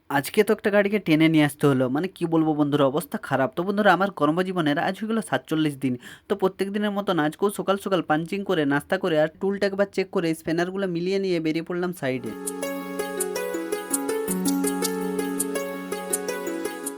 আজকে তো একটা গাড়িকে টেনে নিয়ে আসতে হলো, মানে কি বলবো বন্ধুরা, অবস্থা খারাপ। তো বন্ধুরা, আমার কর্মজীবনের আজ হয়ে গেলো 47 দিন। তো প্রত্যেক দিনের মতন আজকেও সকাল সকাল পাঞ্চিং করে, নাস্তা করে আর টুলটা একবার চেক করে স্প্যানারগুলো মিলিয়ে নিয়ে বেরিয়ে পড়লাম সাইডে।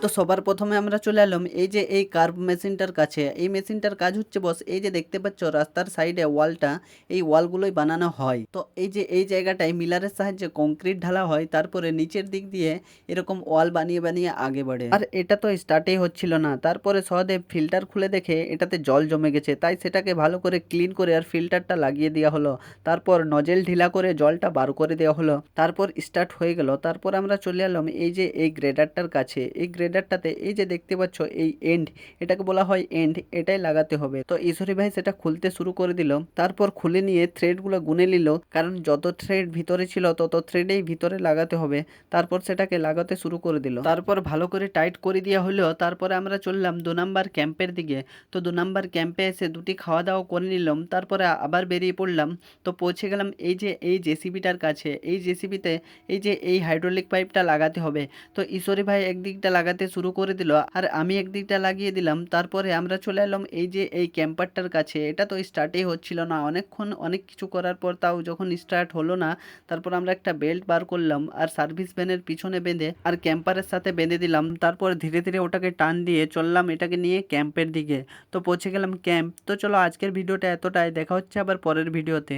তো সবার প্রথমে আমরা চলে এলাম এই যে এই কার্ভ মেশিনটার কাছে। এই মেশিনটার কাজ হচ্ছে বস, এই যে দেখতে পাচ্ছ রাস্তার সাইডে ওয়ালটা, এই ওয়ালগুলোই বানানো হয়। তো এই যে এই জায়গাটায় মিলারের সাহায্যে কংক্রিট ঢালা হয়, তারপরে নিচের দিক দিয়ে এরকম ওয়াল বানিয়ে বানিয়ে আগে বাড়ে। আর এটা তো স্টার্টেই হচ্ছিল না, তারপরে সহদেব ফিল্টার খুলে দেখে এটাতে জল জমে গেছে, তাই সেটাকে ভালো করে ক্লিন করে আর ফিল্টারটা লাগিয়ে দেওয়া হলো। তারপর নজেল ঢিলা করে জলটা বার করে দেওয়া হলো, তারপর স্টার্ট হয়ে গেল। তারপর আমরা চলে এলাম এই যে এই গ্রেডারটার কাছে। এই গ্রেডারটাতে এই যে দেখতে পাচ্ছ এই এন্ড, এটাকে বলা হয় এন্ড, এটাই লাগাতে হবে। তো ঈশ্বরী ভাই সেটা খুলতে শুরু করে দিল, তারপর খুলে নিয়ে থ্রেডগুলো গুনে নিল, কারণ যত থ্রেড ভিতরে ছিল তত থ্রেডেই ভিতরে লাগাতে হবে। তারপর সেটাকে লাগাতে শুরু করে দিল, তারপর ভালো করে টাইট করে দেওয়া হলো। তারপরে আমরা চললাম 2 নাম্বার ক্যাম্পের দিকে। তো 2 নাম্বার ক্যাম্পে এসে দুটি খাওয়া দাওয়া করে নিলাম, তারপরে আবার বেরিয়ে পড়লাম। তো পৌঁছে গেলাম এই যে এই জেসিবিটার কাছে। এই জেসিবিতে এই যে এই হাইড্রোলিক পাইপটা লাগাতে হবে। তো ঈশ্বরী ভাই একদিকটা লাগাতে শুরু করে দিল আর আমি একদিকটা লাগিয়ে দিলাম। তারপরে আমরা চলে এলাম এই যে এই ক্যাম্পারটার কাছে। এটা তো স্টার্টেই হচ্ছিল না, অনেকক্ষণ অনেক কিছু করার পর তাও যখন স্টার্ট হলো না, তারপর আমরা একটা বেল্ট বার করলাম আর সার্ভিস ভ্যানের পিছনে বেঁধে আর ক্যাম্পারের সাথে বেঁধে দিলাম। তারপর ধীরে ধীরে ওটাকে টান দিয়ে চললাম এটাকে নিয়ে ক্যাম্পের দিকে। তো পৌঁছে গেলাম ক্যাম্প। তো চলো আজকের ভিডিওটা এতটাই, দেখা হচ্ছে আবার পরের ভিডিওতে।